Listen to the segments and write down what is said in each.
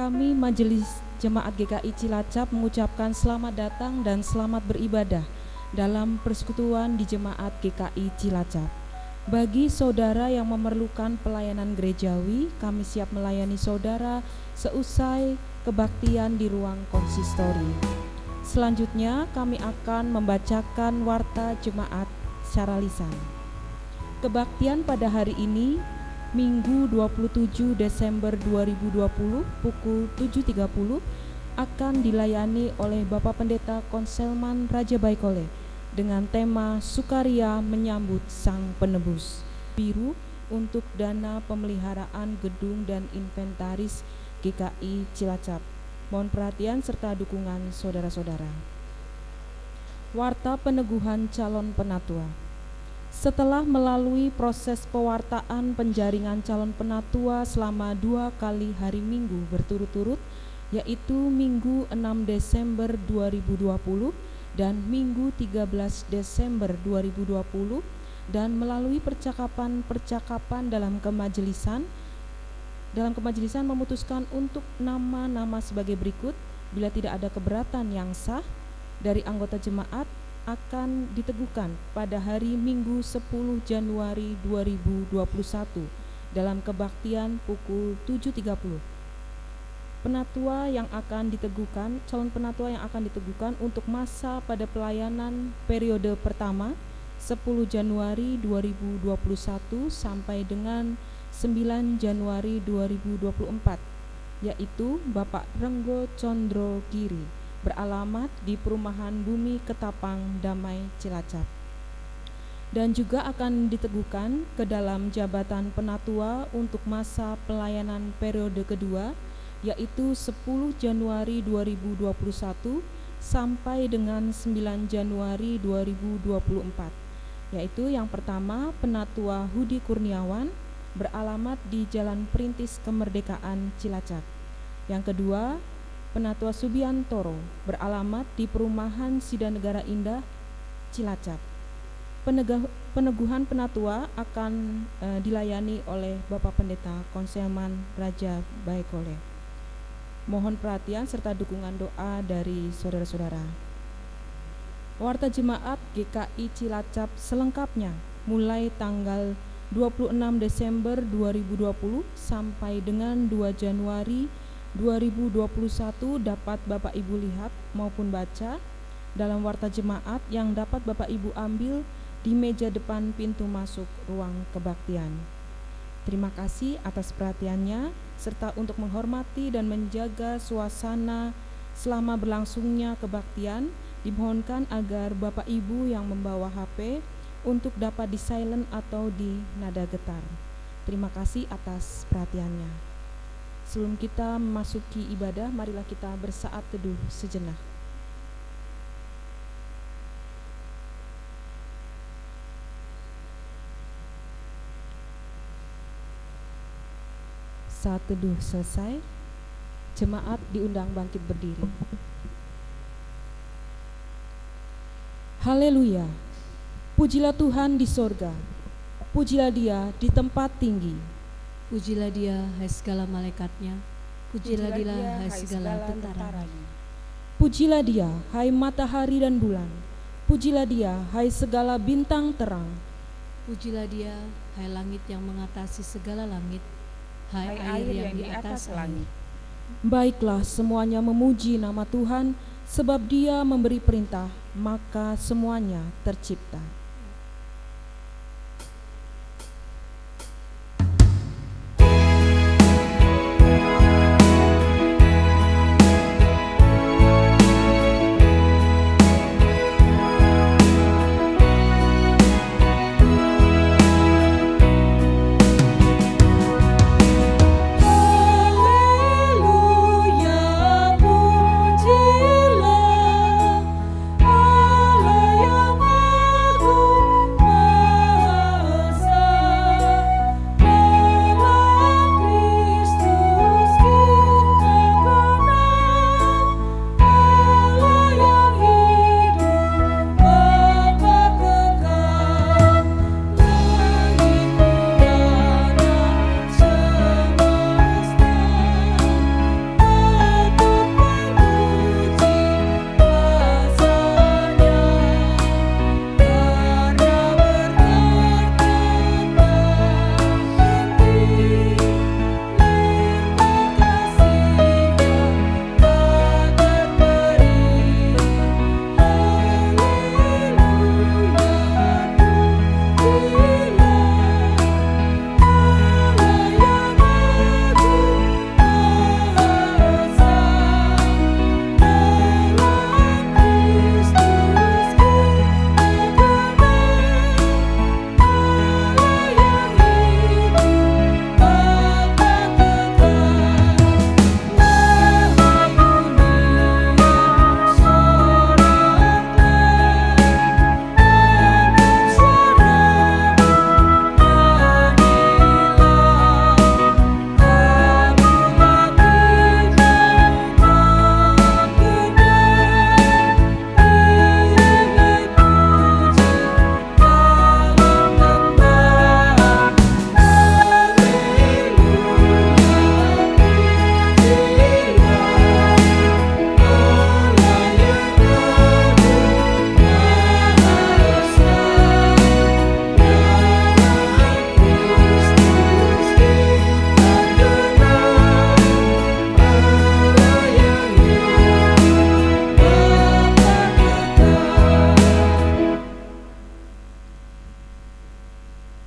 Kami Majelis Jemaat GKI Cilacap mengucapkan selamat datang dan selamat beribadah dalam persekutuan di Jemaat GKI Cilacap. Bagi saudara yang memerlukan pelayanan gerejawi, kami siap melayani saudara seusai kebaktian di ruang konsistori. Selanjutnya kami akan membacakan warta jemaat secara lisan. Kebaktian pada hari ini Minggu 27 Desember 2020 pukul 7.30 akan dilayani oleh Bapak Pendeta Konselman Raja Baikole dengan tema Sukaria Menyambut Sang Penebus. Biru untuk dana pemeliharaan gedung dan inventaris GKI Cilacap. Mohon perhatian serta dukungan saudara-saudara. Warta peneguhan calon penatua. Setelah melalui proses pewartaan penjaringan calon penatua selama 2 kali hari Minggu berturut-turut, yaitu Minggu 6 Desember 2020 dan Minggu 13 Desember 2020, dan melalui percakapan dalam kemajelisan memutuskan untuk nama-nama sebagai berikut. Bila tidak ada keberatan yang sah dari anggota jemaat, akan diteguhkan pada hari Minggu 10 Januari 2021 dalam kebaktian pukul 7.30. Calon penatua yang akan diteguhkan untuk masa pada pelayanan periode pertama 10 Januari 2021 sampai dengan 9 Januari 2024, yaitu Bapak Renggo Condro Giri, beralamat di Perumahan Bumi Ketapang Damai Cilacap, dan juga akan diteguhkan ke dalam jabatan penatua untuk masa pelayanan periode kedua, yaitu 10 Januari 2021 sampai dengan 9 Januari 2024, yaitu yang pertama Penatua Hudi Kurniawan, beralamat di Jalan Perintis Kemerdekaan Cilacap. Yang kedua Penatua Subiantoro, beralamat di Perumahan Sidanegara Indah, Cilacap. Peneguhan penatua akan dilayani oleh Bapak Pendeta Konselman Raja Baikole. Mohon perhatian serta dukungan doa dari saudara-saudara. Warta jemaat GKI Cilacap selengkapnya mulai tanggal 26 Desember 2020 sampai dengan 2 Januari 2021 dapat Bapak Ibu lihat maupun baca dalam warta jemaat yang dapat Bapak Ibu ambil di meja depan pintu masuk ruang kebaktian. Terima kasih atas perhatiannya, serta untuk menghormati dan menjaga suasana selama berlangsungnya kebaktian, dimohonkan agar Bapak Ibu yang membawa HP untuk dapat di silent atau di nada getar. Terima kasih atas perhatiannya. Sebelum kita memasuki ibadah, marilah kita bersaat teduh sejenak. Saat teduh selesai, jemaat diundang bangkit berdiri. Haleluya, pujilah Tuhan di sorga, pujilah Dia di tempat tinggi. Pujilah Dia, hai segala malaikatnya, pujilah Dia, hai segala tentaranya. Pujilah Dia, hai matahari dan bulan, pujilah Dia, hai segala bintang terang. Pujilah Dia, hai langit yang mengatasi segala langit, hai air yang di atas langit. Baiklah semuanya memuji nama Tuhan, sebab Dia memberi perintah, maka semuanya tercipta. Allah yang agung.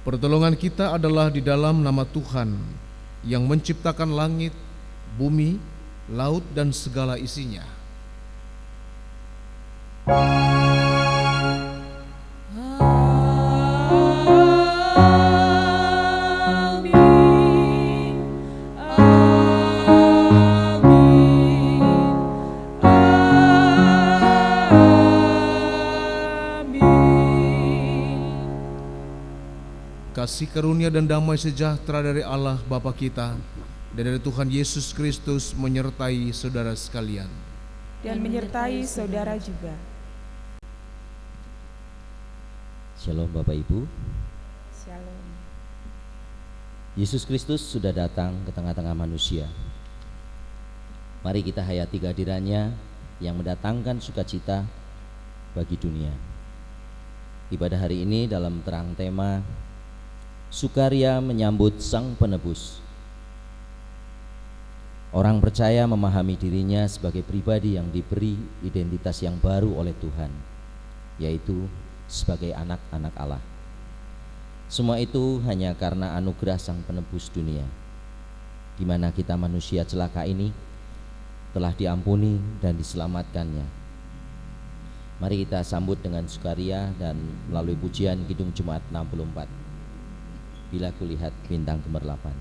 Pertolongan kita adalah di dalam nama Tuhan yang menciptakan langit, bumi, laut, dan segala isinya. Kasih karunia dan damai sejahtera dari Allah Bapa kita dan dari Tuhan Yesus Kristus menyertai saudara sekalian. Dan menyertai saudara juga. Shalom Bapak Ibu. Shalom. Yesus Kristus sudah datang ke tengah-tengah manusia. Mari kita hayati kehadirannya yang mendatangkan sukacita bagi dunia. Ibadah hari ini dalam terang tema Sukaria menyambut Sang Penebus. Orang percaya memahami dirinya sebagai pribadi yang diberi identitas yang baru oleh Tuhan, yaitu sebagai anak-anak Allah. Semua itu hanya karena anugerah Sang Penebus dunia, di mana kita manusia celaka ini telah diampuni dan diselamatkannya. Mari kita sambut dengan sukaria dan melalui pujian Kidung Jemaat 64. Bila kulihat bintang gemerlapan.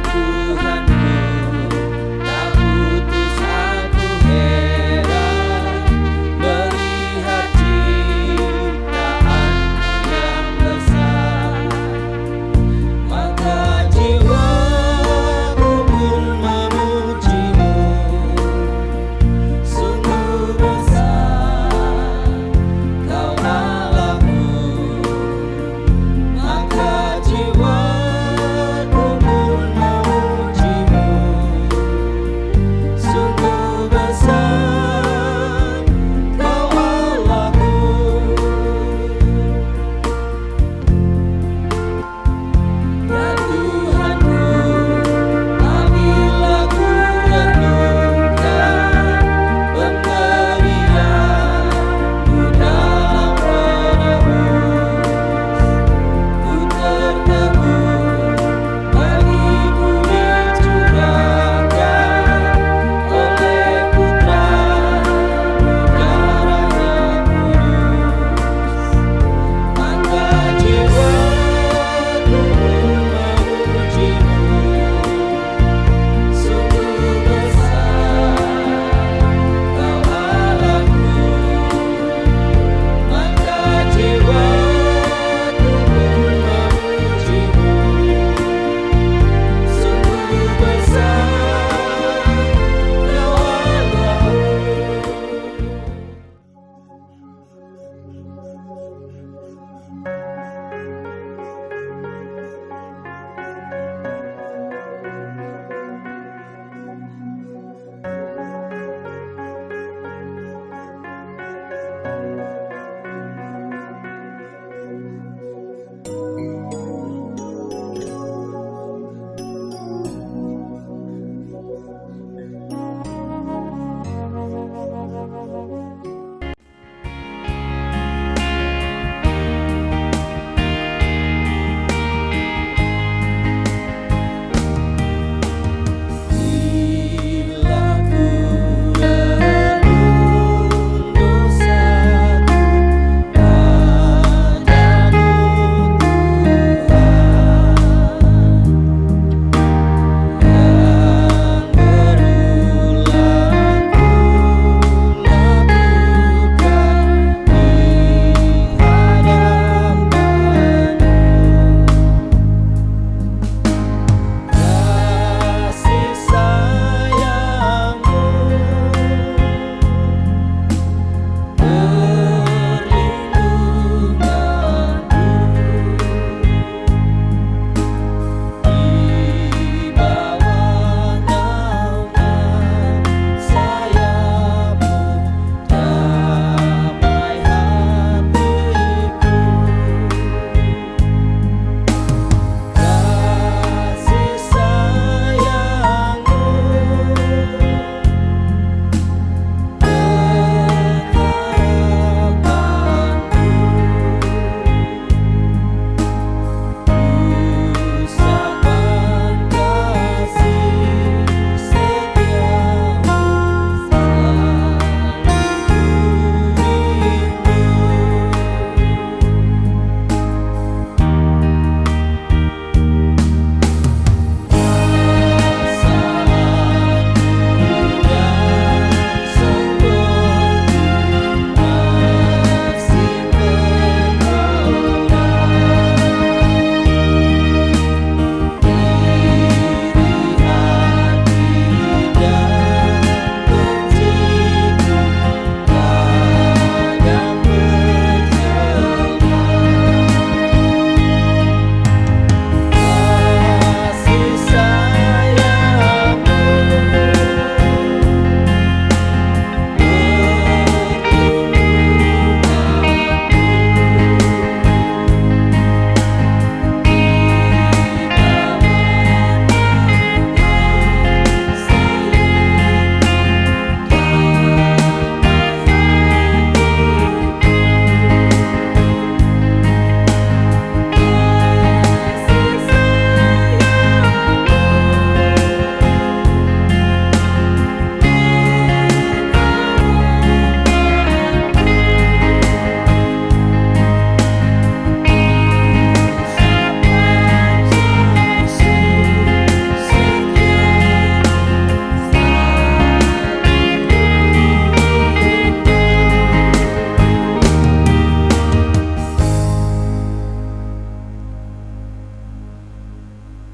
Tuhanku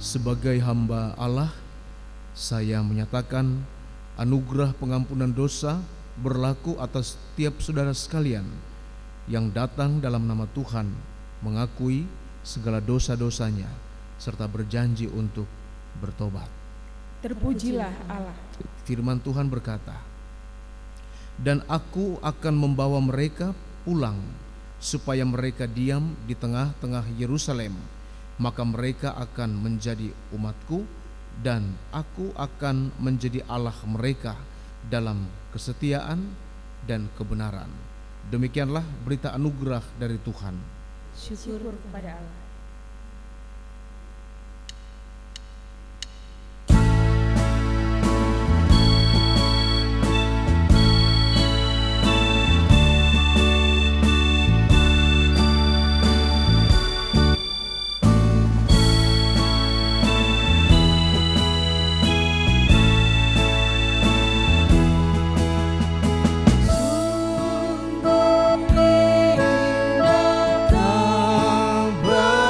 Sebagai hamba Allah, saya menyatakan anugerah pengampunan dosa berlaku atas setiap saudara sekalian yang datang dalam nama Tuhan, mengakui segala dosa-dosanya, serta berjanji untuk bertobat. Terpujilah Allah. Firman Tuhan berkata, "Dan aku akan membawa mereka pulang, supaya mereka diam di tengah-tengah Yerusalem. Maka mereka akan menjadi umatku, dan aku akan menjadi Allah mereka dalam kesetiaan dan kebenaran." Demikianlah berita anugerah dari Tuhan. Syukur kepada Allah. Kabar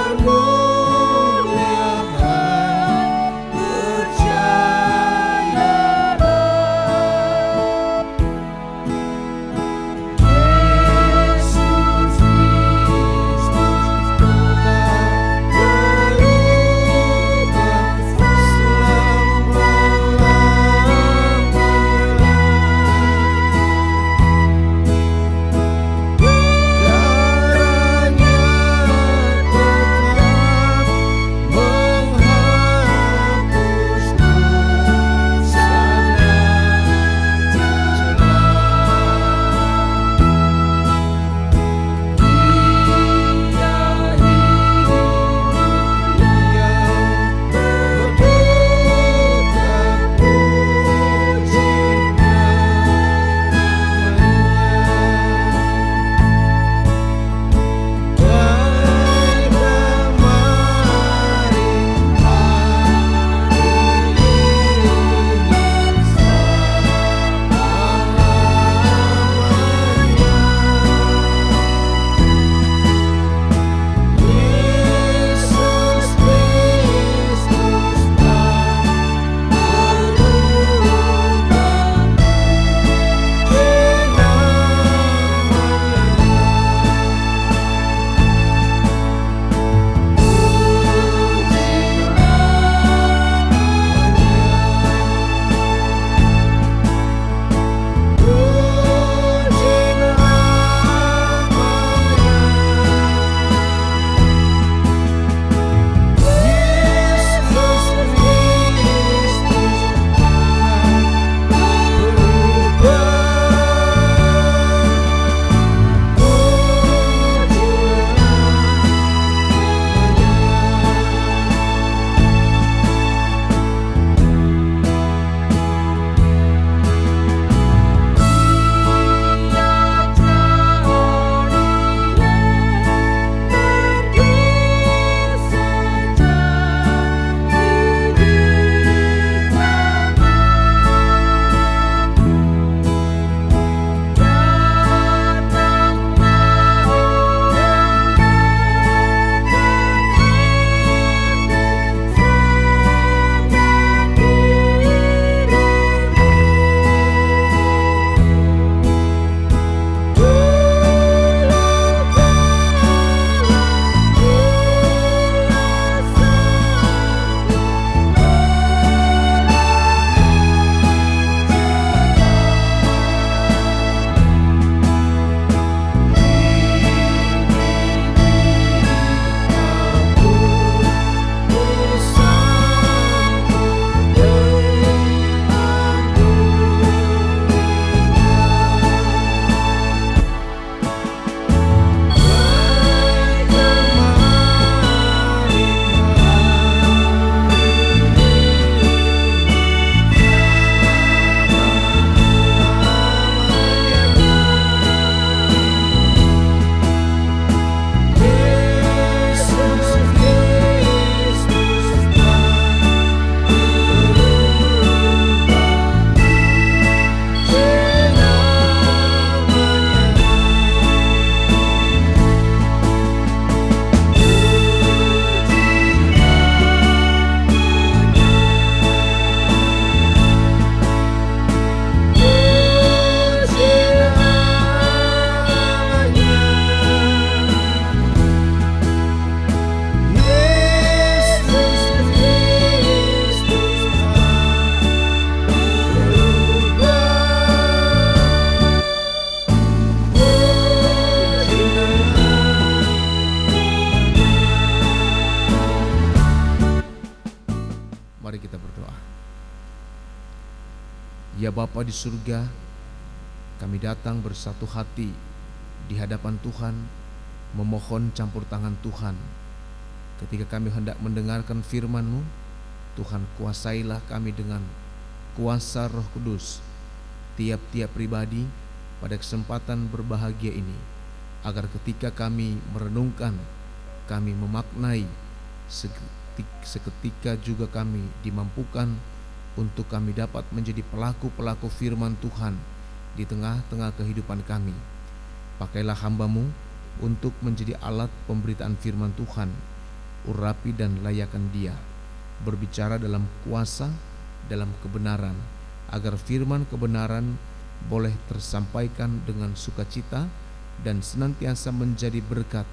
Mari kita berdoa. Ya Bapa di surga, kami datang bersatu hati di hadapan Tuhan, memohon campur tangan Tuhan. Ketika kami hendak mendengarkan firman-Mu, Tuhan kuasailah kami dengan kuasa Roh Kudus, tiap-tiap pribadi pada kesempatan berbahagia ini, agar ketika kami merenungkan, kami memaknai, seketika juga kami dimampukan untuk kami dapat menjadi pelaku-pelaku firman Tuhan di tengah-tengah kehidupan kami. Pakailah hamba-Mu untuk menjadi alat pemberitaan firman Tuhan, urapi dan layakan Dia, berbicara dalam kuasa, dalam kebenaran, agar firman kebenaran boleh tersampaikan dengan sukacita dan senantiasa menjadi berkat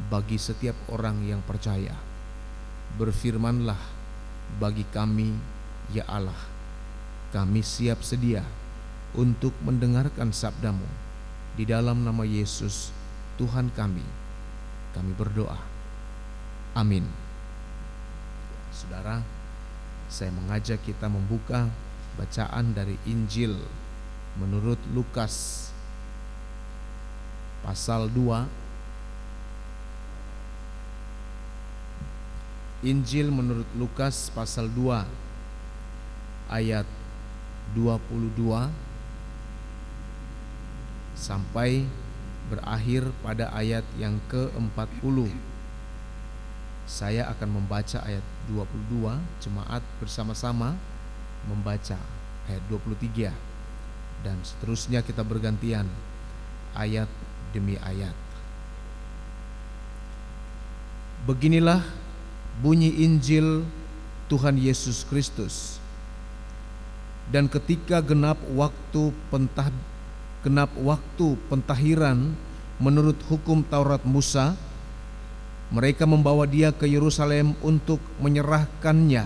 bagi setiap orang yang percaya. Berfirmanlah bagi kami, ya Allah, kami siap sedia untuk mendengarkan sabda-Mu. Di dalam nama Yesus Tuhan kami berdoa. Amin. Saudara, saya mengajak kita membuka bacaan dari Injil menurut Lukas pasal 2. Injil menurut Lukas pasal 2 ayat 22 sampai berakhir pada ayat yang ke-40. Saya akan membaca ayat 22, jemaat bersama-sama membaca ayat 23, dan seterusnya kita bergantian ayat demi ayat. Beginilah bunyi Injil Tuhan Yesus Kristus. Dan ketika genap waktu pentahiran menurut hukum Taurat Musa, mereka membawa Dia ke Yerusalem untuk menyerahkannya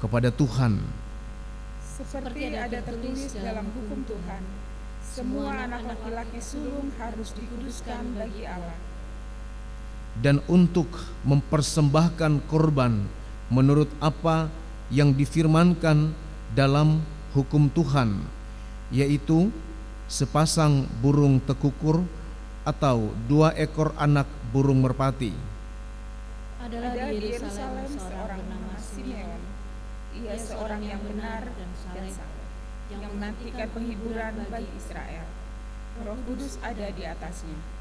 kepada Tuhan. Seperti ada tertulis dalam hukum Tuhan, semua anak laki-laki sulung harus dikuduskan bagi Allah. Dan untuk mempersembahkan korban menurut apa yang difirmankan dalam hukum Tuhan, yaitu sepasang burung tekukur atau 2 ekor anak burung merpati. Adalah Ada di Yerusalem seorang bernama Simeon. Ia seorang yang benar dan saleh, yang menantikan penghiburan bagi Israel. Roh Kudus ada di atasnya.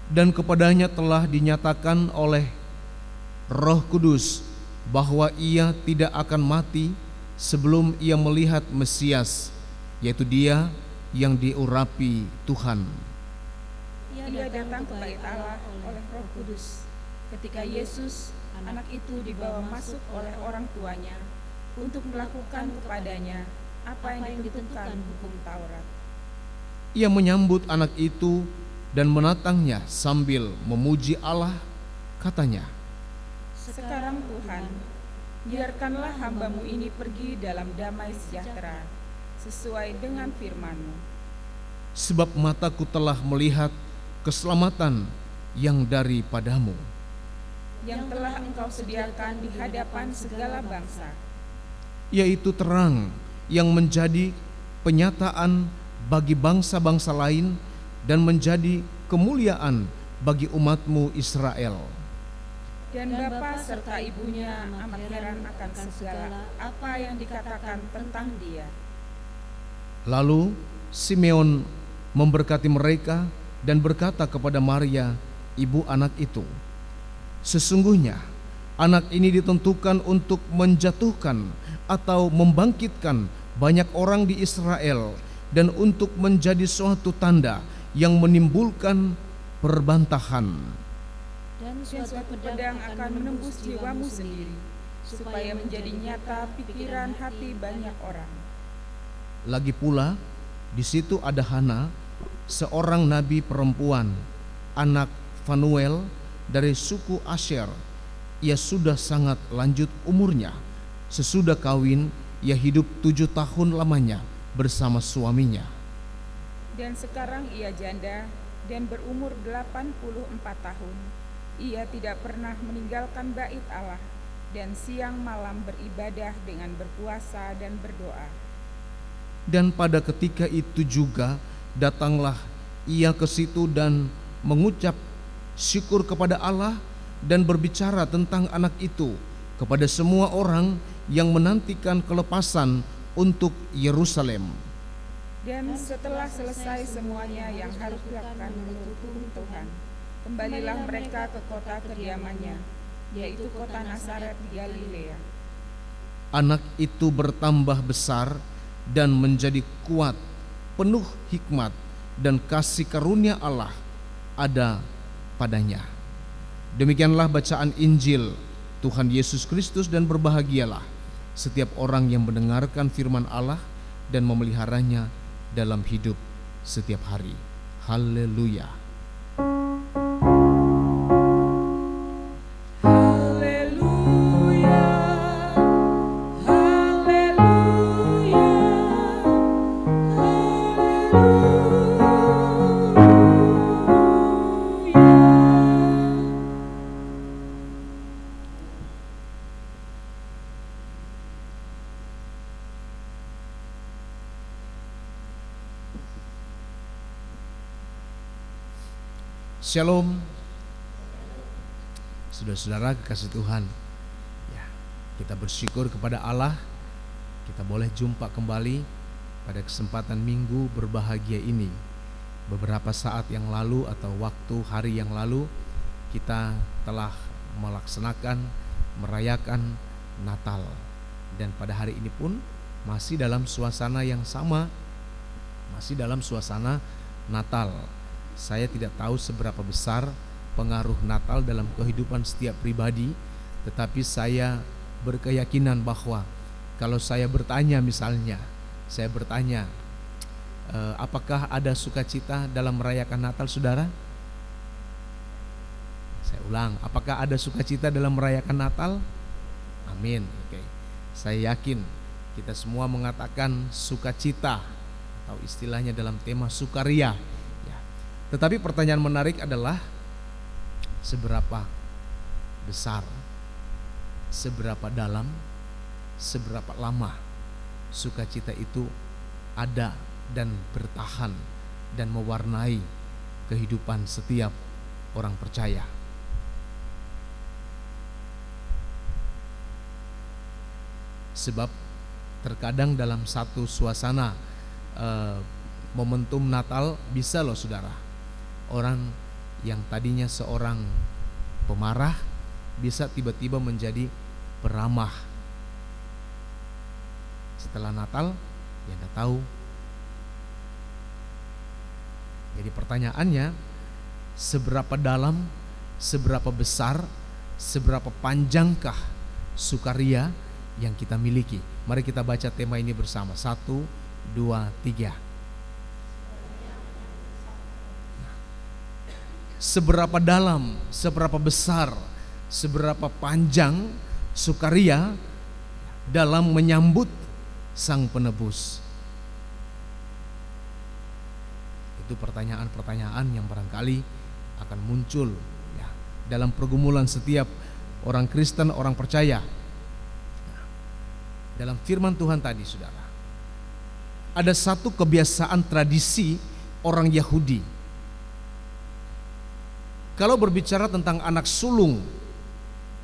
Dan kepadanya telah dinyatakan oleh Roh Kudus bahwa ia tidak akan mati sebelum ia melihat Mesias, yaitu Dia yang diurapi Tuhan. Ia datang ke bait Allah oleh Roh Kudus ketika Yesus, anak itu, dibawa masuk oleh orang tuanya untuk melakukan kepadanya apa yang ditentukan hukum Taurat. Ia menyambut anak itu dan menatangnya sambil memuji Allah, katanya, Sekarang Tuhan, biarkanlah hamba-Mu ini pergi dalam damai sejahtera, sesuai dengan firman-Mu. sebab mataku telah melihat keselamatan yang daripadamu, yang telah Engkau sediakan di hadapan segala bangsa, yaitu terang yang menjadi penyataan bagi bangsa-bangsa lain dan menjadi kemuliaan bagi umat-Mu Israel. dan bapa serta ibunya amat heran akan segala apa yang dikatakan tentang Dia. Lalu Simeon memberkati mereka dan berkata kepada Maria, ibu anak itu, sesungguhnya anak ini ditentukan untuk menjatuhkan atau membangkitkan banyak orang di Israel, dan untuk menjadi suatu tanda yang menimbulkan perbantahan. Dan Suatu pedang akan menembus jiwamu sendiri, supaya menjadi nyata pikiran hati banyak orang. Lagi pula di situ ada Hana, seorang nabi perempuan, anak Fanuel dari suku Asher. Ia sudah sangat lanjut umurnya. Sesudah kawin, ia hidup 7 tahun lamanya bersama suaminya. Dan sekarang ia janda dan berumur 84 tahun. Ia tidak pernah meninggalkan bait Allah dan siang malam beribadah dengan berpuasa dan berdoa. Dan pada ketika itu juga datanglah ia ke situ dan mengucap syukur kepada Allah dan berbicara tentang anak itu kepada semua orang yang menantikan kelepasan untuk Yerusalem. Dan setelah selesai semuanya yang harus dilakukan menurut hukum Tuhan, kembalilah mereka ke kota kediamannya, yaitu kota Nazaret di Galilea. Anak itu bertambah besar dan menjadi kuat, penuh hikmat, dan kasih karunia Allah ada padanya. Demikianlah bacaan Injil Tuhan Yesus Kristus, dan berbahagialah setiap orang yang mendengarkan firman Allah dan memeliharanya dalam hidup setiap hari. Haleluya. Haleluya, haleluya, haleluya. Shalom. Saudara-saudara kekasih Tuhan, ya, kita bersyukur kepada Allah, kita boleh jumpa kembali pada kesempatan minggu berbahagia ini. Beberapa saat yang lalu atau waktu hari yang lalu kita telah melaksanakan, merayakan Natal, dan pada hari ini pun masih dalam suasana yang sama, masih dalam suasana Natal. Saya tidak tahu seberapa besar pengaruh Natal dalam kehidupan setiap pribadi, tetapi saya berkeyakinan bahwa kalau saya bertanya, misalnya saya bertanya, apakah ada sukacita dalam merayakan Natal, saudara? Saya ulang, apakah ada sukacita dalam merayakan Natal? Amin. Oke. Saya yakin kita semua mengatakan sukacita, atau istilahnya dalam tema sukaria. Ya. Tetapi pertanyaan menarik adalah seberapa besar, seberapa dalam, seberapa lama sukacita itu ada dan bertahan dan mewarnai kehidupan setiap orang percaya. Sebab terkadang dalam satu suasana momentum Natal bisa loh saudara, orang yang tadinya seorang pemarah bisa tiba-tiba menjadi peramah. Setelah Natal, ya Anda tahu. Jadi pertanyaannya, seberapa dalam, seberapa besar, seberapa panjangkah sukaria yang kita miliki? Mari kita baca tema ini bersama. 1, 2, 3. Seberapa dalam, seberapa besar, seberapa panjang sukaria dalam menyambut Sang Penebus? Itu pertanyaan-pertanyaan yang barangkali akan muncul ya, dalam pergumulan setiap orang Kristen, orang percaya. Dalam firman Tuhan tadi, saudara, ada satu kebiasaan tradisi orang Yahudi. Kalau berbicara tentang anak sulung,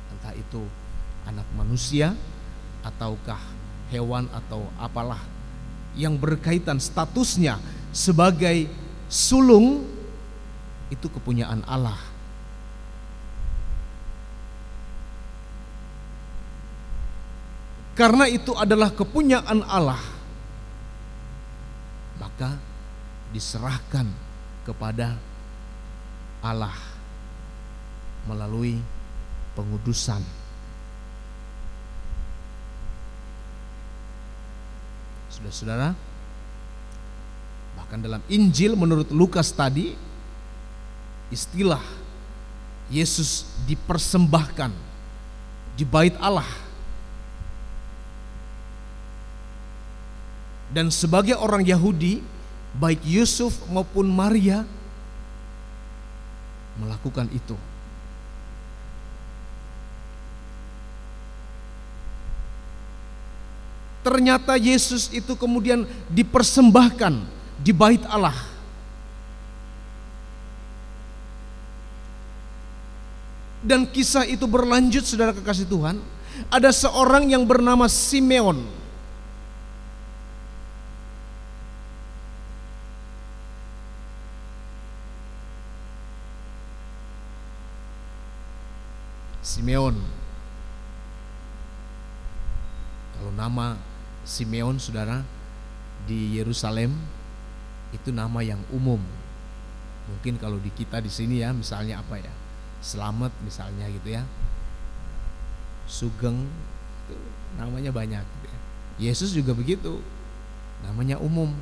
entah itu anak manusia ataukah hewan atau apalah yang berkaitan statusnya sebagai sulung, itu kepunyaan Allah. Karena itu adalah kepunyaan Allah, maka diserahkan kepada Allah melalui pengudusan. Saudara-saudara, bahkan dalam Injil menurut Lukas tadi, istilah Yesus dipersembahkan di bait Allah. Dan sebagai orang Yahudi, baik Yusuf maupun Maria melakukan itu. ternyata Yesus itu kemudian dipersembahkan di bait Allah. Dan kisah itu berlanjut, saudara kekasih Tuhan. Ada seorang yang bernama Simeon. Simeon. Kalau nama Simeon, saudara, di Yerusalem itu nama yang umum. Mungkin kalau di kita di sini ya, misalnya apa ya, Selamat misalnya gitu ya, Sugeng, itu namanya banyak gitu ya. Yesus juga begitu, namanya umum.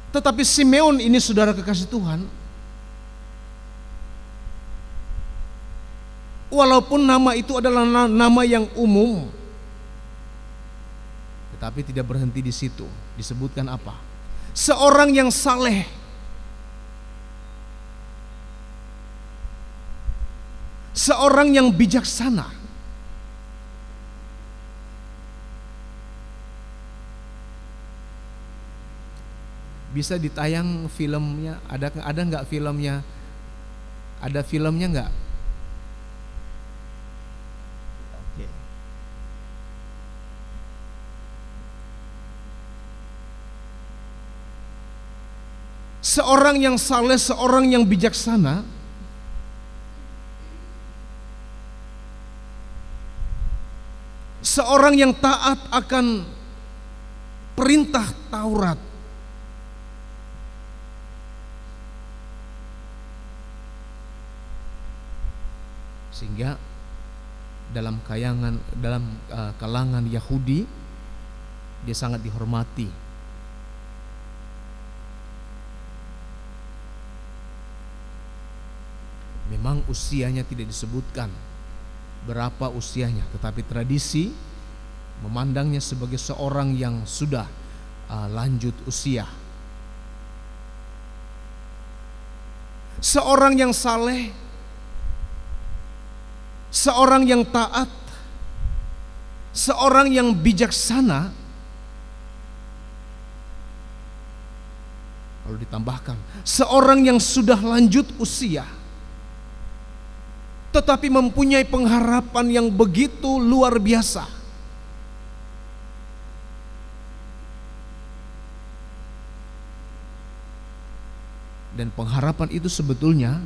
Tetapi Simeon ini, saudara kekasih Tuhan, walaupun nama itu adalah nama yang umum, tetapi tidak berhenti di situ. Disebutkan apa? Seorang yang saleh, seorang yang bijaksana. Bisa ditayang filmnya, ada nggak filmnya? Ada filmnya nggak? Oke. Seorang yang saleh, seorang yang bijaksana, seorang yang taat akan perintah Taurat, sehingga dalam kalangan Yahudi dia sangat dihormati. Memang usianya tidak disebutkan berapa usianya, tetapi tradisi memandangnya sebagai seorang yang sudah lanjut usia. Seorang yang saleh, seorang yang taat, seorang yang bijaksana. Lalu ditambahkan seorang yang sudah lanjut usia, tetapi mempunyai pengharapan yang begitu luar biasa. Dan pengharapan itu sebetulnya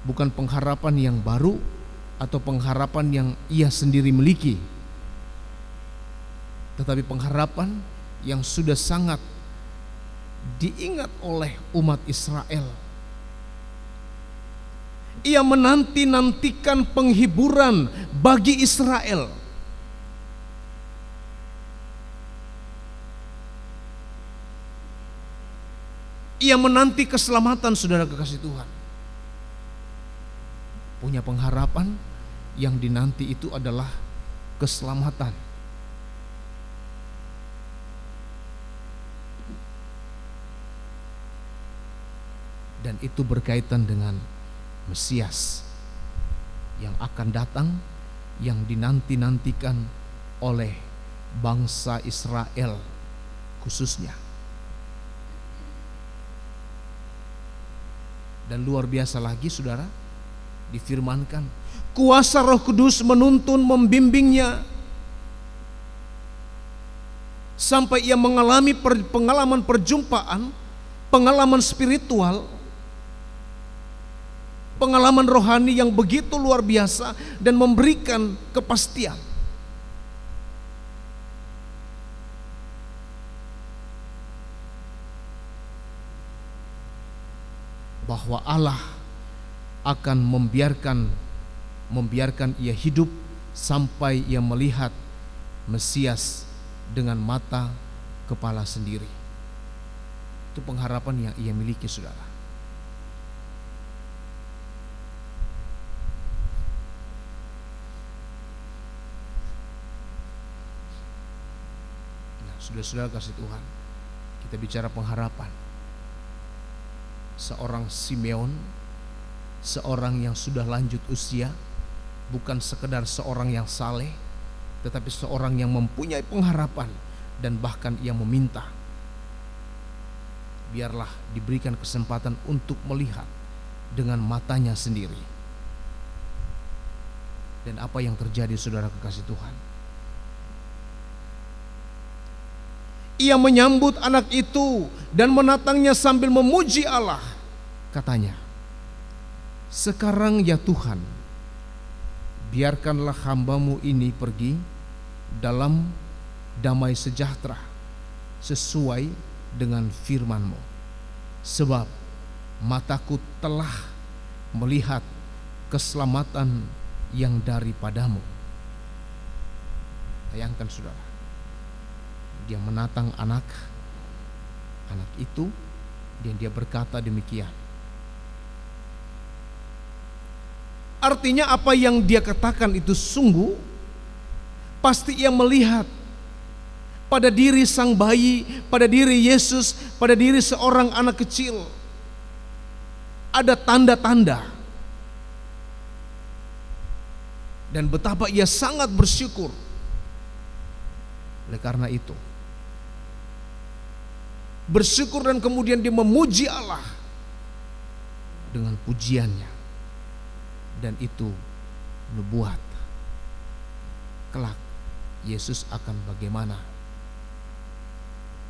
bukan pengharapan yang baru atau pengharapan yang ia sendiri miliki, tetapi pengharapan yang sudah sangat diingat oleh umat Israel. Ia menanti-nantikan penghiburan bagi Israel. Ia menanti keselamatan, saudara kekasih Tuhan. Punya pengharapan, yang dinanti itu adalah keselamatan. Dan itu berkaitan dengan Mesias yang akan datang, yang dinanti-nantikan oleh bangsa Israel khususnya. Dan luar biasa lagi, saudara, difirmankan kuasa Roh Kudus menuntun, membimbingnya sampai ia mengalami pengalaman perjumpaan, pengalaman spiritual, pengalaman rohani yang begitu luar biasa dan memberikan kepastian bahwa Allah akan membiarkan ia hidup sampai ia melihat Mesias dengan mata kepala sendiri. Itu pengharapan yang ia miliki, saudara. Nah, saudara-saudara kasih Tuhan, kita bicara pengharapan. Seorang Simeon, seorang yang sudah lanjut usia, bukan sekedar seorang yang saleh, tetapi seorang yang mempunyai pengharapan dan bahkan ia meminta, biarlah diberikan kesempatan untuk melihat dengan matanya sendiri. Dan apa yang terjadi, saudara kekasih Tuhan? Ia menyambut anak itu dan menatangnya sambil memuji Allah. Katanya, "Sekarang ya Tuhan, biarkanlah hambamu ini pergi dalam damai sejahtera sesuai dengan firman-Mu. Sebab mataku telah melihat keselamatan yang daripadamu." Bayangkan saudara, dia menatang anak itu dan dia berkata demikian. Artinya apa yang dia katakan itu sungguh, pasti ia melihat pada diri sang bayi, pada diri Yesus, pada diri seorang anak kecil ada tanda-tanda. Dan betapa ia sangat bersyukur. Oleh karena itu, bersyukur dan kemudian dia memuji Allah dengan pujiannya. Dan itu nubuat. Kelak Yesus akan bagaimana?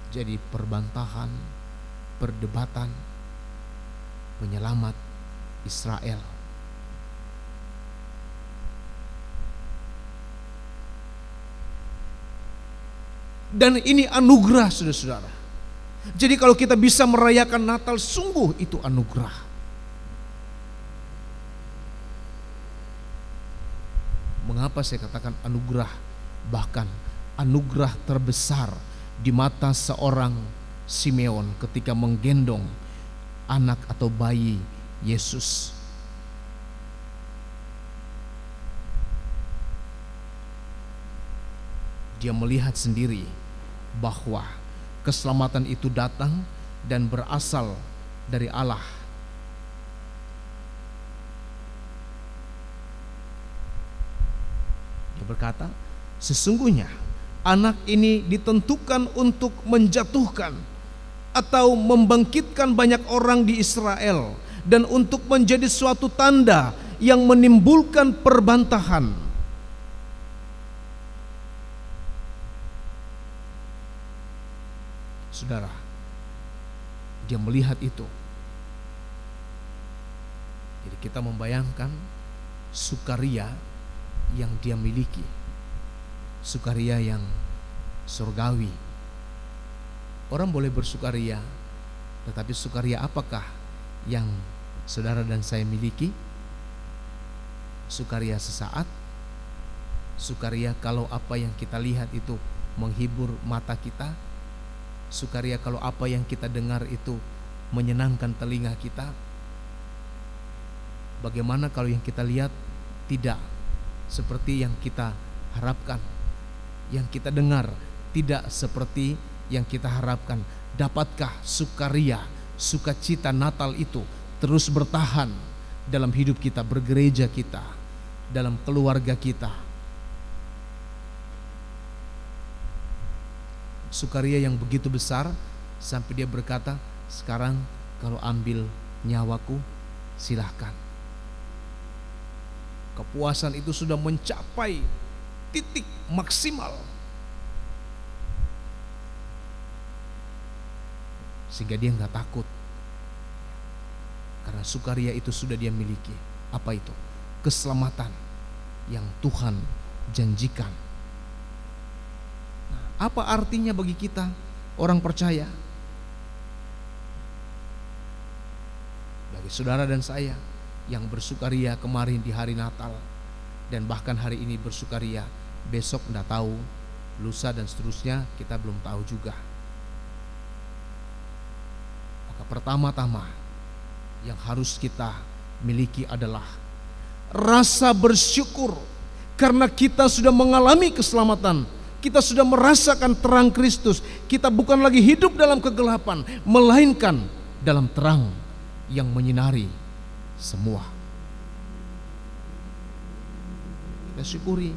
Jadi perbantahan, perdebatan, penyelamat Israel. Dan ini anugerah, saudara-saudara. Jadi kalau kita bisa merayakan Natal, sungguh itu anugerah. Mengapa saya katakan anugerah? Bahkan anugerah terbesar di mata seorang Simeon ketika menggendong anak atau bayi Yesus. Dia melihat sendiri bahwa keselamatan itu datang dan berasal dari Allah. Dia berkata, sesungguhnya anak ini ditentukan untuk menjatuhkan atau membangkitkan banyak orang di Israel dan untuk menjadi suatu tanda yang menimbulkan perbantahan. Saudara, dia melihat itu. Jadi kita membayangkan sukaria yang dia miliki, sukaria yang surgawi. Orang boleh bersukaria, tetapi sukaria apakah yang saudara dan saya miliki? Sukaria sesaat, sukaria kalau apa yang kita lihat itu menghibur mata kita, sukaria kalau apa yang kita dengar itu menyenangkan telinga kita. Bagaimana kalau yang kita lihat tidak seperti yang kita harapkan, yang kita dengar tidak seperti yang kita harapkan? Dapatkah sukaria, sukacita Natal itu terus bertahan dalam hidup kita, bergereja kita, dalam keluarga kita? Sukaria yang begitu besar sampai dia berkata, sekarang kalau ambil nyawaku silahkan. Kepuasan itu sudah mencapai titik maksimal, sehingga dia nggak takut karena sukaria itu sudah dia miliki. Apa itu? Keselamatan yang Tuhan janjikan. Nah, apa artinya bagi kita orang percaya? Bagi saudara dan saya yang bersukaria kemarin di hari Natal dan bahkan hari ini bersukaria, besok enggak tahu, lusa dan seterusnya kita belum tahu juga. Maka pertama-tama yang harus kita miliki adalah rasa bersyukur karena kita sudah mengalami keselamatan. Kita sudah merasakan terang Kristus. Kita bukan lagi hidup dalam kegelapan, melainkan dalam terang yang menyinari semua. Kita syukuri.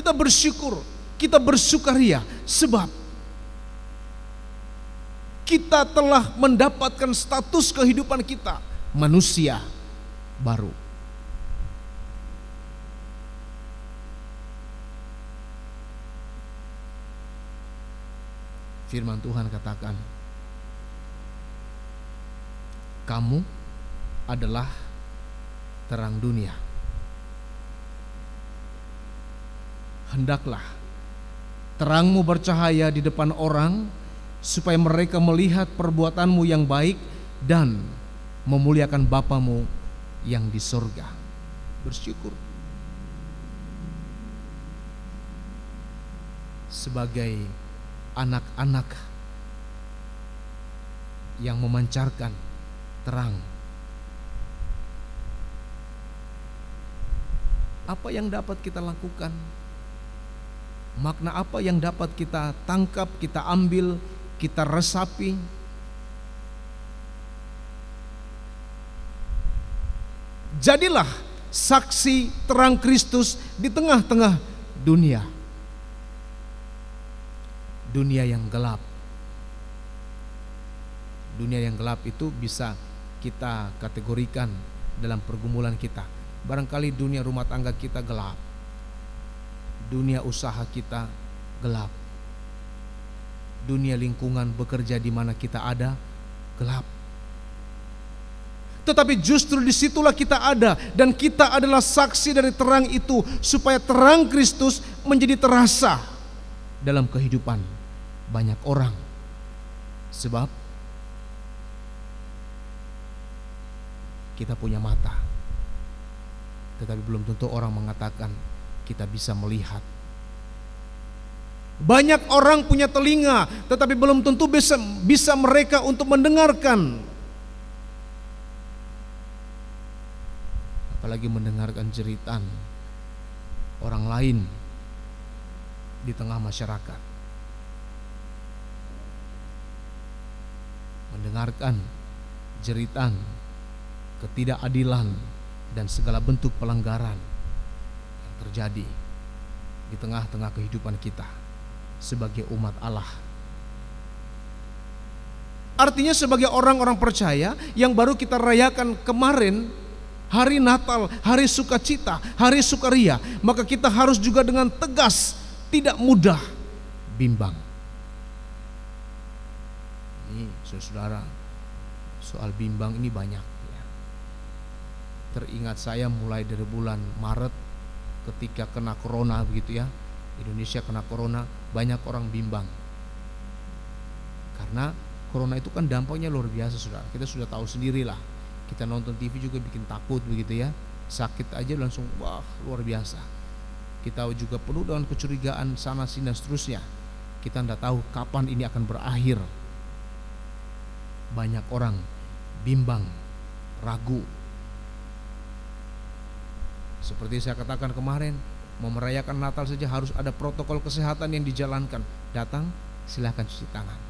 kita bersyukur, kita bersukaria, sebab kita telah mendapatkan status kehidupan kita manusia baru. Firman Tuhan katakan, kamu adalah terang dunia. Hendaklah terangmu bercahaya di depan orang, supaya mereka melihat perbuatanmu yang baik dan memuliakan Bapamu yang di sorga. Bersyukur sebagai anak-anak yang memancarkan terang. Apa yang dapat kita lakukan? Makna apa yang dapat kita tangkap, kita ambil, kita resapi? Jadilah saksi terang Kristus di tengah-tengah dunia. Dunia yang gelap. Dunia yang gelap itu bisa kita kategorikan dalam pergumulan kita. Barangkali dunia rumah tangga kita gelap. Dunia usaha kita gelap. Dunia lingkungan bekerja di mana kita ada gelap. Tetapi justru disitulah kita ada, dan kita adalah saksi dari terang itu, supaya terang Kristus menjadi terasa dalam kehidupan banyak orang. Sebab kita punya mata, tetapi belum tentu orang mengatakan kita bisa melihat. Banyak orang punya telinga, tetapi belum tentu bisa mereka untuk mendengarkan. Apalagi mendengarkan jeritan orang lain di tengah masyarakat. Mendengarkan jeritan ketidakadilan dan segala bentuk pelanggaran yang terjadi di tengah-tengah kehidupan kita sebagai umat Allah. Artinya sebagai orang-orang percaya yang baru kita rayakan kemarin, hari Natal, hari sukacita, hari sukaria, maka kita harus juga dengan tegas, tidak mudah bimbang. Ini saudara, soal bimbang ini banyak ya. Teringat saya mulai dari bulan Maret ketika kena corona begitu ya, Indonesia kena corona, banyak orang bimbang. Karena corona itu kan dampaknya luar biasa, saudara. Kita sudah tahu sendirilah. Kita nonton TV juga bikin takut begitu ya. Sakit aja langsung wah luar biasa. Kita juga penuh dengan kecurigaan sana sini dan seterusnya. Kita tidak tahu kapan ini akan berakhir. Banyak orang bimbang, ragu. Seperti saya katakan kemarin, mau merayakan Natal saja harus ada protokol kesehatan yang dijalankan. Datang, silakan cuci tangan.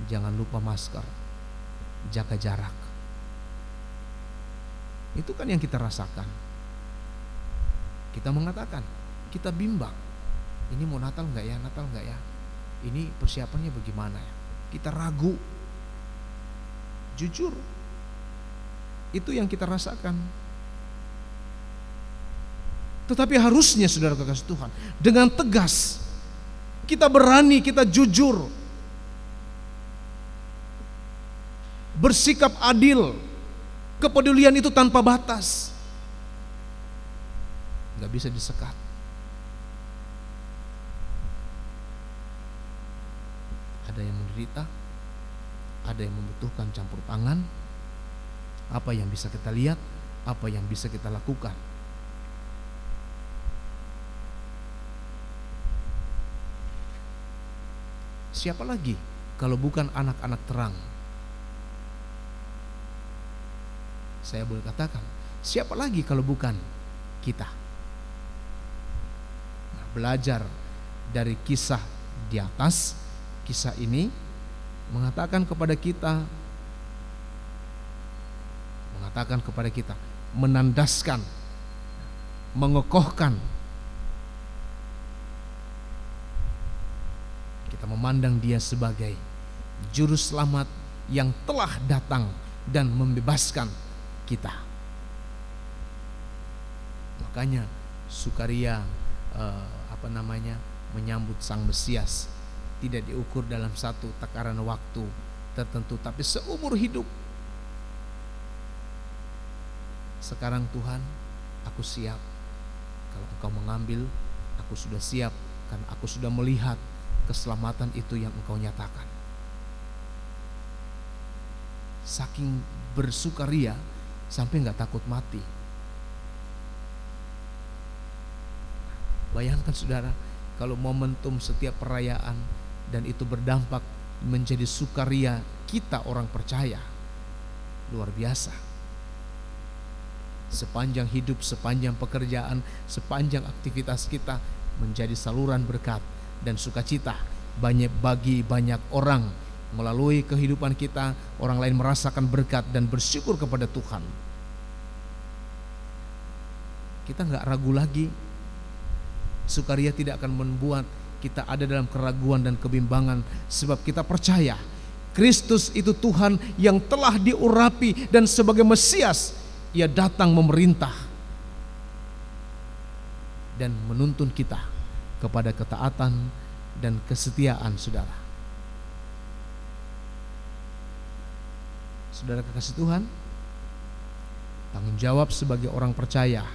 Jangan lupa masker. Jaga jarak. Itu kan yang kita rasakan. Kita mengatakan, kita bimbang. Ini mau Natal enggak ya? Natal enggak ya? Ini persiapannya bagaimana ya? Kita ragu. Jujur. Itu yang kita rasakan. Tetapi harusnya saudara kekasih Tuhan, dengan tegas kita berani, kita jujur, bersikap adil, kepedulian itu tanpa batas, gak bisa disekat. Ada yang menderita, ada yang membutuhkan campur tangan. Apa yang bisa kita lihat, apa yang bisa kita lakukan. Siapa lagi kalau bukan anak-anak terang? Saya boleh katakan, siapa lagi kalau bukan kita? Nah, belajar dari kisah di atas, kisah ini mengatakan kepada kita, menandaskan, mengokohkan memandang Dia sebagai juru selamat yang telah datang dan membebaskan kita. Makanya sukaria menyambut Sang Mesias tidak diukur dalam satu takaran waktu tertentu, tapi seumur hidup. Sekarang Tuhan, aku siap. Kalau Engkau mengambil, aku sudah siap, karena aku sudah melihat keselamatan itu yang Engkau nyatakan. Saking bersukaria sampai gak takut mati. Bayangkan saudara, kalau momentum setiap perayaan dan itu berdampak menjadi sukaria kita orang percaya, luar biasa. Sepanjang hidup, sepanjang pekerjaan, sepanjang aktivitas kita menjadi saluran berkat dan sukacita bagi banyak orang. Melalui kehidupan kita, orang lain merasakan berkat dan bersyukur kepada Tuhan. Kita gak ragu lagi. Sukaria tidak akan membuat kita ada dalam keraguan dan kebimbangan, sebab kita percaya Kristus itu Tuhan yang telah diurapi, dan sebagai Mesias Ia datang memerintah dan menuntun kita kepada ketaatan dan kesetiaan. Saudara kekasih Tuhan, tanggung jawab sebagai orang percaya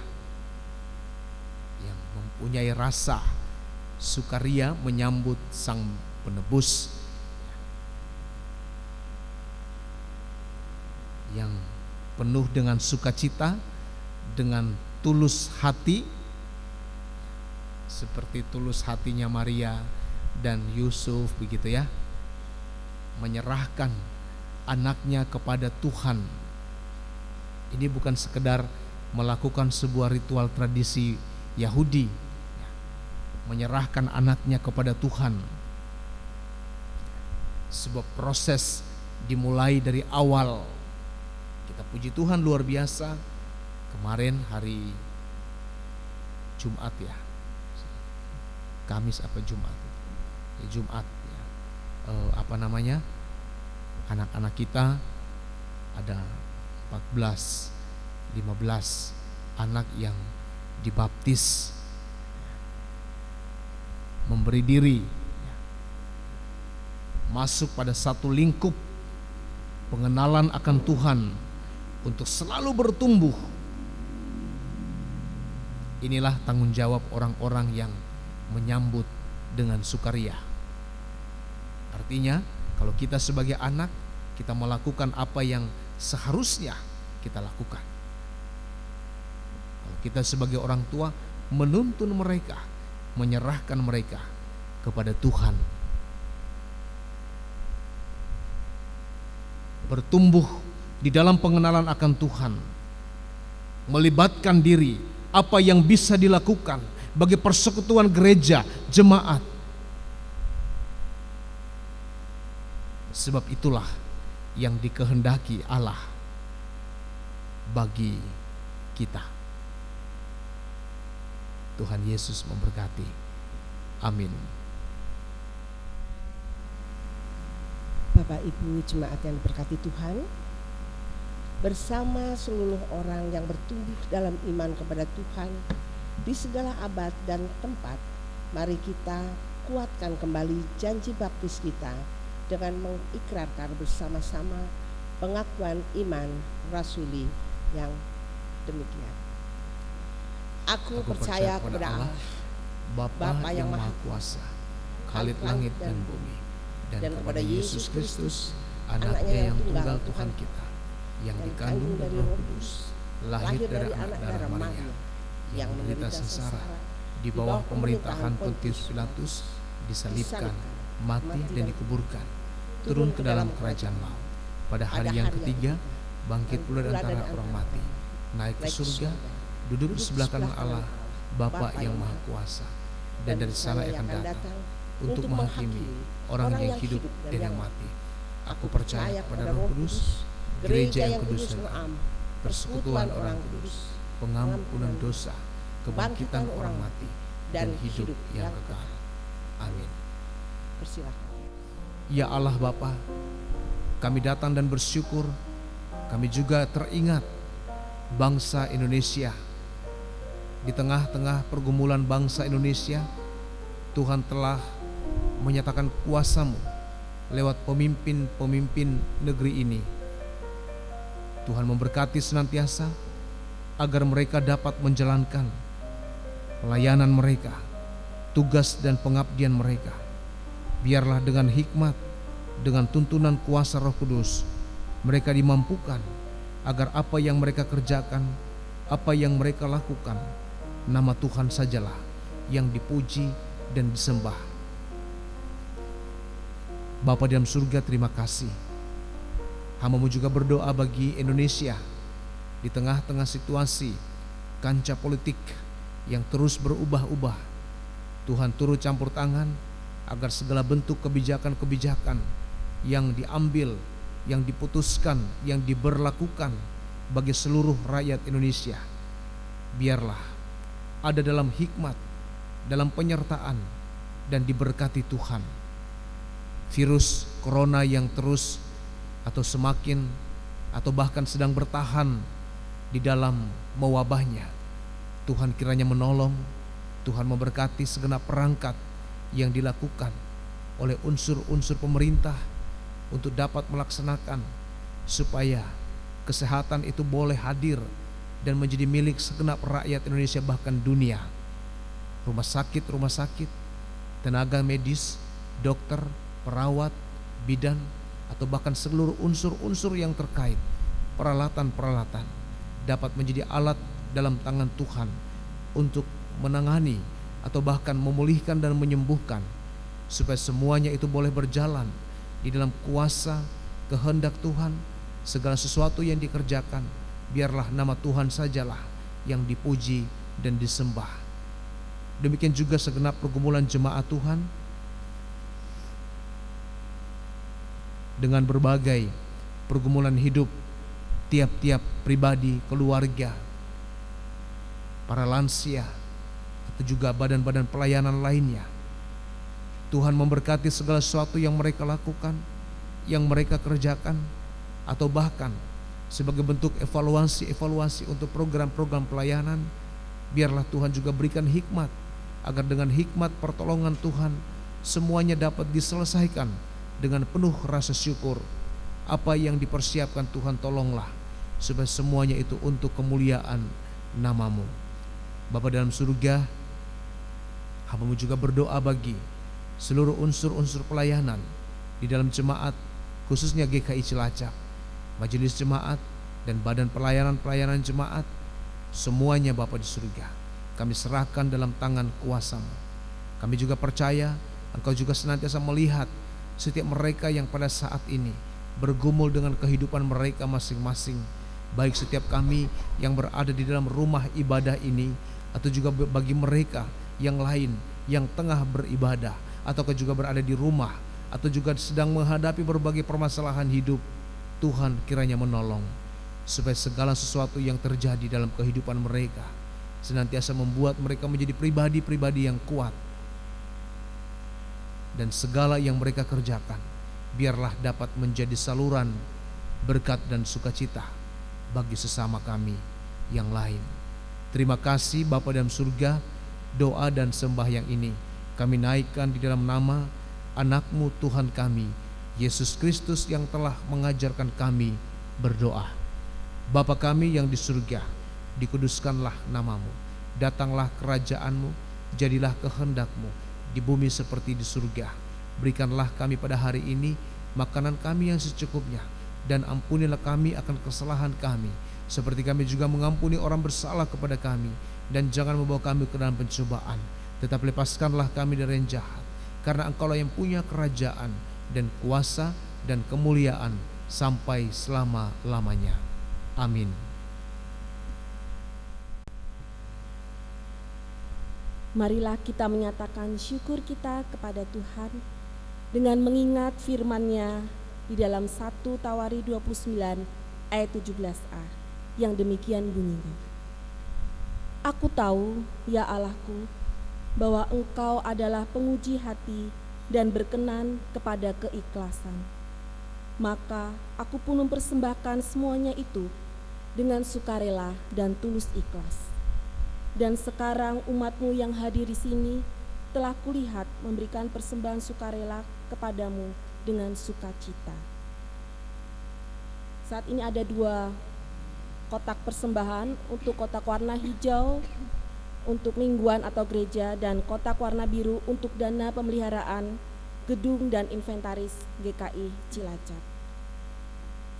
yang mempunyai rasa sukaria menyambut Sang Penebus, yang penuh dengan sukacita, dengan tulus hati, seperti tulus hatinya Maria dan Yusuf, begitu ya, menyerahkan anaknya kepada Tuhan. Ini bukan sekedar melakukan sebuah ritual tradisi Yahudi, menyerahkan anaknya kepada Tuhan. Sebuah proses dimulai dari awal. Kita puji Tuhan luar biasa. Kemarin hari Jumat ya, Kamis apa Jumat? Jumat ya. Anak-anak kita ada 14, 15 anak yang dibaptis, memberi diri masuk pada satu lingkup pengenalan akan Tuhan untuk selalu bertumbuh. Inilah tanggung jawab orang-orang yang menyambut dengan sukaria. Artinya, kalau kita sebagai anak, kita melakukan apa yang seharusnya kita lakukan. Kalau kita sebagai orang tua, menuntun mereka, menyerahkan mereka kepada Tuhan. Bertumbuh di dalam pengenalan akan Tuhan, melibatkan diri apa yang bisa dilakukan bagi persekutuan gereja, jemaat. Sebab itulah yang dikehendaki Allah bagi kita. Tuhan Yesus memberkati. Amin. Bapak Ibu jemaat yang diberkati Tuhan, bersama seluruh orang yang bertumbuh dalam iman kepada Tuhan di segala abad dan tempat, mari kita kuatkan kembali janji baptis kita dengan mengikrarkan bersama-sama pengakuan iman rasuli yang demikian. Aku percaya kepada Allah, Bapa yang Maha Kuasa, Khalid langit dan bumi, dan kepada Yesus Kristus, anaknya yang tunggal Tuhan kita, yang dikandung dari Roh Kudus, lahir dari anak darah Maria, yang menderita sengsara di bawah pemerintahan Pontius Pilatus, disalibkan, mati dan dikuburkan, turun ke dalam kerajaan maut. Pada hari yang ketiga, bangkit pula dari antara orang mati, naik ke surga, duduk di sebelah kanan Allah, Bapa yang Maha Kuasa, dan dari sana akan datang untuk menghakimi orang yang hidup dan yang mati. Aku percaya kepada Roh Kudus, gereja yang kudus dan am, persekutuan orang kudus, pengampunan dosa, kebangkitan orang mati, dan hidup yang kekal. Amin. Persilakan. Ya Allah Bapa, kami datang dan bersyukur, kami juga teringat bangsa Indonesia. Di tengah-tengah pergumulan bangsa Indonesia, Tuhan telah menyatakan kuasa-Mu lewat pemimpin-pemimpin negeri ini. Tuhan memberkati senantiasa agar mereka dapat menjalankan pelayanan mereka, tugas dan pengabdian mereka. Biarlah dengan hikmat, dengan tuntunan kuasa Roh Kudus, mereka dimampukan agar apa yang mereka kerjakan, apa yang mereka lakukan, nama Tuhan sajalah yang dipuji dan disembah. Bapa dalam surga, terima kasih. Hamba-Mu juga berdoa bagi Indonesia di tengah-tengah situasi kancah politik yang terus berubah-ubah. Tuhan turut campur tangan agar segala bentuk kebijakan-kebijakan yang diambil, yang diputuskan, yang diberlakukan bagi seluruh rakyat Indonesia, biarlah ada dalam hikmat, dalam penyertaan, dan diberkati Tuhan. Virus corona yang terus atau semakin atau bahkan sedang bertahan di dalam mewabahnya, Tuhan kiranya menolong, Tuhan memberkati segenap perangkat yang dilakukan oleh unsur-unsur pemerintah untuk dapat melaksanakan supaya kesehatan itu boleh hadir dan menjadi milik segenap rakyat Indonesia bahkan dunia. Rumah sakit, tenaga medis, dokter, perawat, bidan, atau bahkan seluruh unsur-unsur yang terkait, peralatan-peralatan dapat menjadi alat dalam tangan Tuhan untuk menangani atau bahkan memulihkan dan menyembuhkan, supaya semuanya itu boleh berjalan di dalam kuasa kehendak Tuhan. Segala sesuatu yang dikerjakan, biarlah nama Tuhan sajalah yang dipuji dan disembah. Demikian juga segenap pergumulan jemaat Tuhan dengan berbagai pergumulan hidup tiap-tiap pribadi, keluarga, para lansia, atau juga badan-badan pelayanan lainnya. Tuhan memberkati segala sesuatu yang mereka lakukan, yang mereka kerjakan, atau bahkan sebagai bentuk evaluasi untuk program-program pelayanan. Biarlah Tuhan juga berikan hikmat, agar dengan hikmat pertolongan Tuhan semuanya dapat diselesaikan dengan penuh rasa syukur. Apa yang dipersiapkan Tuhan, tolonglah supaya semuanya itu untuk kemuliaan nama-Mu. Bapa dalam surga, hamba-Mu juga berdoa bagi seluruh unsur-unsur pelayanan di dalam jemaat, khususnya GKI Cilacap, majelis jemaat, dan badan pelayanan jemaat. Semuanya Bapa di surga, kami serahkan dalam tangan kuasa-Mu. Kami juga percaya Engkau juga senantiasa melihat setiap mereka yang pada saat ini bergumul dengan kehidupan mereka masing-masing, baik setiap kami yang berada di dalam rumah ibadah ini, atau juga bagi mereka yang lain yang tengah beribadah, ataukah juga berada di rumah, atau juga sedang menghadapi berbagai permasalahan hidup. Tuhan kiranya menolong supaya segala sesuatu yang terjadi dalam kehidupan mereka senantiasa membuat mereka menjadi pribadi-pribadi yang kuat, dan segala yang mereka kerjakan biarlah dapat menjadi saluran berkat dan sukacita bagi sesama kami yang lain. Terima kasih Bapa dalam surga, doa dan sembahyang ini kami naikkan di dalam nama anak-Mu Tuhan kami, Yesus Kristus, yang telah mengajarkan kami berdoa. Bapa kami yang di surga, dikuduskanlah nama-Mu, datanglah kerajaan-Mu, jadilah kehendak-Mu di bumi seperti di surga. Berikanlah kami pada hari ini makanan kami yang secukupnya, dan ampunilah kami akan kesalahan kami, seperti kami juga mengampuni orang bersalah kepada kami. Dan jangan membawa kami ke dalam pencobaan, tetapi lepaskanlah kami dari yang jahat, karena Engkaulah yang punya kerajaan dan kuasa dan kemuliaan sampai selama-lamanya. Amin. Marilah kita menyatakan syukur kita kepada Tuhan dengan mengingat firman-Nya di dalam 1 Tawari 29 ayat 17a yang demikian bunyinya. Aku tahu, ya Allahku, bahwa Engkau adalah penguji hati dan berkenan kepada keikhlasan. Maka aku pun mempersembahkan semuanya itu dengan sukarela dan tulus ikhlas. Dan sekarang umatmu yang hadir di sini telah kulihat memberikan persembahan sukarela kepadamu dengan sukacita. Saat ini ada 2 kotak persembahan, untuk kotak warna hijau untuk mingguan atau gereja dan kotak warna biru untuk dana pemeliharaan gedung dan inventaris GKI Cilacap.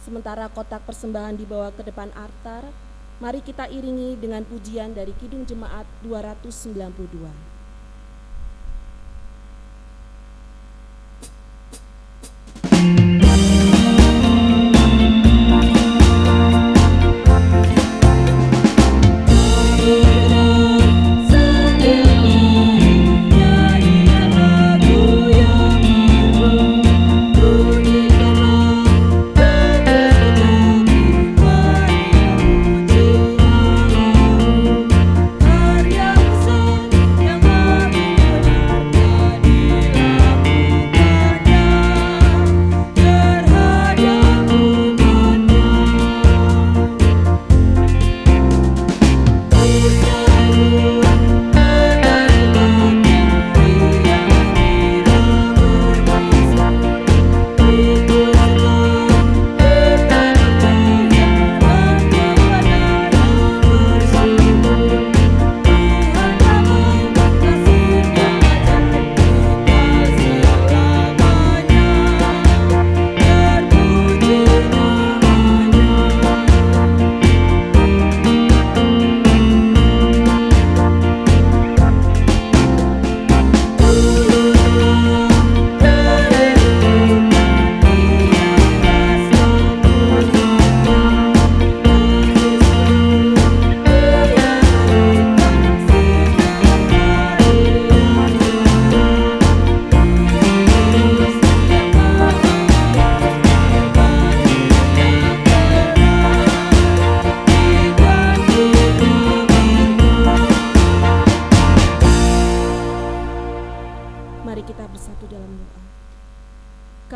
Sementara kotak persembahan dibawa ke depan altar, mari kita iringi dengan pujian dari Kidung Jemaat 292.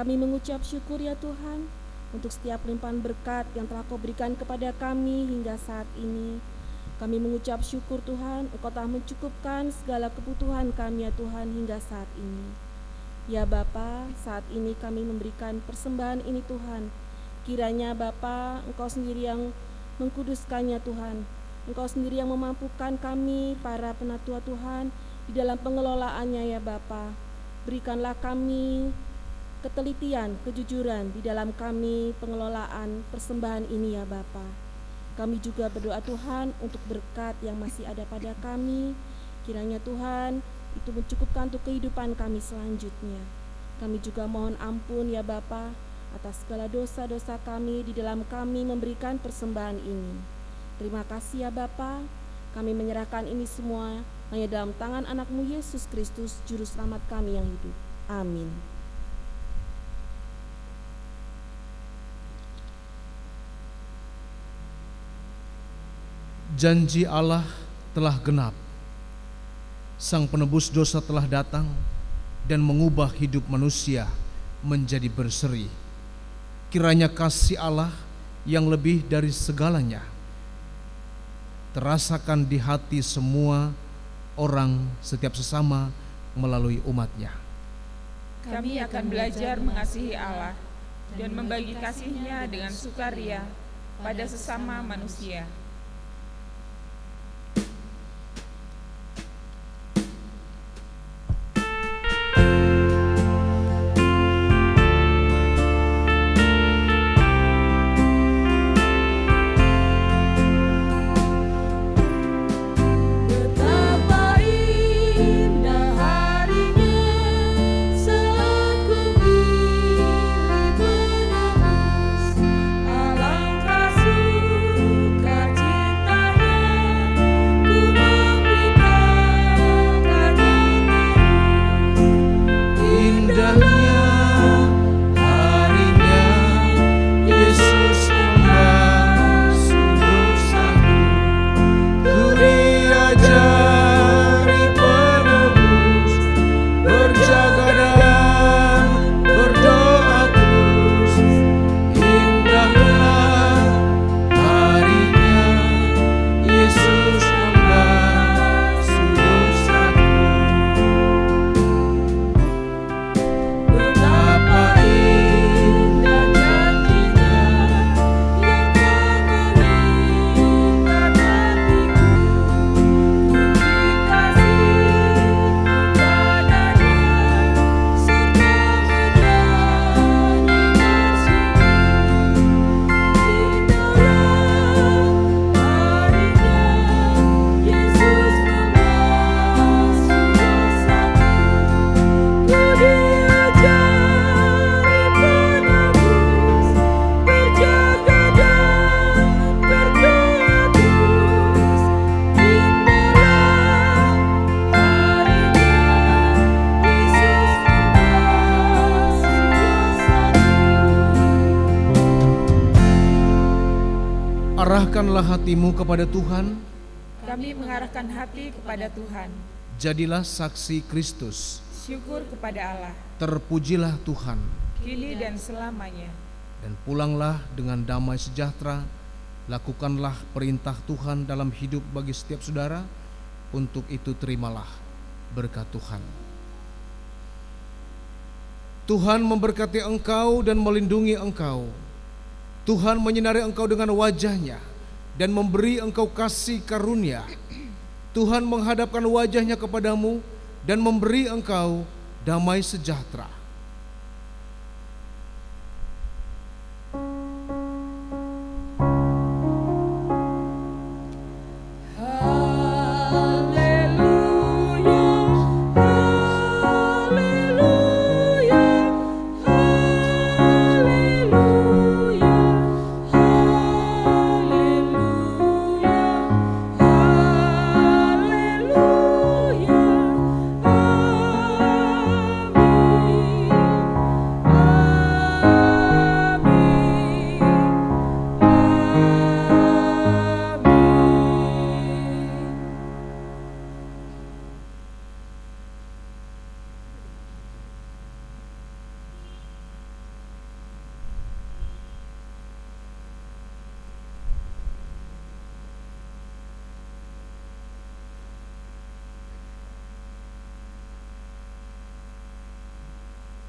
Kami mengucap syukur ya Tuhan untuk setiap limpahan berkat yang telah Kau berikan kepada kami hingga saat ini. Kami mengucap syukur Tuhan, Engkau telah mencukupkan segala kebutuhan kami ya Tuhan hingga saat ini. Ya Bapa, saat ini kami memberikan persembahan ini Tuhan. Kiranya Bapa, Engkau sendiri yang mengkuduskannya Tuhan. Engkau sendiri yang memampukan kami para penatua Tuhan di dalam pengelolaannya ya Bapa. Berikanlah kami ketelitian, kejujuran di dalam kami pengelolaan persembahan ini ya Bapa. Kami juga berdoa Tuhan untuk berkat yang masih ada pada kami. Kiranya Tuhan itu mencukupkan untuk kehidupan kami selanjutnya. Kami juga mohon ampun ya Bapa atas segala dosa-dosa kami di dalam kami memberikan persembahan ini. Terima kasih ya Bapa. Kami menyerahkan ini semua hanya dalam tangan anak-Mu Yesus Kristus, Juru Selamat kami yang hidup. Amin. Janji Allah telah genap. Sang penebus dosa telah datang dan mengubah hidup manusia menjadi berseri. Kiranya kasih Allah yang lebih dari segalanya terasakan di hati semua orang setiap sesama melalui umat-Nya. Kami akan belajar mengasihi Allah dan membagi kasih-Nya dengan sukaria pada sesama manusia. Alangkah sukacita arahkanlah hatimu kepada Tuhan. Kami mengarahkan hati kepada Tuhan. Jadilah saksi Kristus. Syukur kepada Allah, Terpujilah Tuhan. kini dan selamanya. Dan pulanglah dengan damai sejahtera. Lakukanlah perintah Tuhan dalam hidup bagi setiap saudara. Untuk itu terimalah berkat Tuhan. Tuhan memberkati engkau dan melindungi engkau. Tuhan menyinari engkau dengan wajah-Nya dan memberi engkau kasih karunia. Tuhan menghadapkan wajah-Nya kepadamu dan memberi engkau damai sejahtera.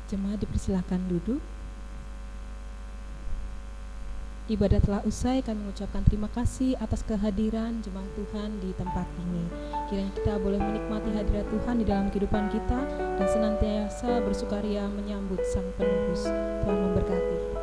Jemaat dipersilakan duduk. Ibadah telah usai, kami mengucapkan terima kasih atas kehadiran jemaat Tuhan di tempat ini. Kiranya kita boleh menikmati hadirat Tuhan di dalam kehidupan kita dan senantiasa bersukaria menyambut Sang Penebus. Tuhan memberkati.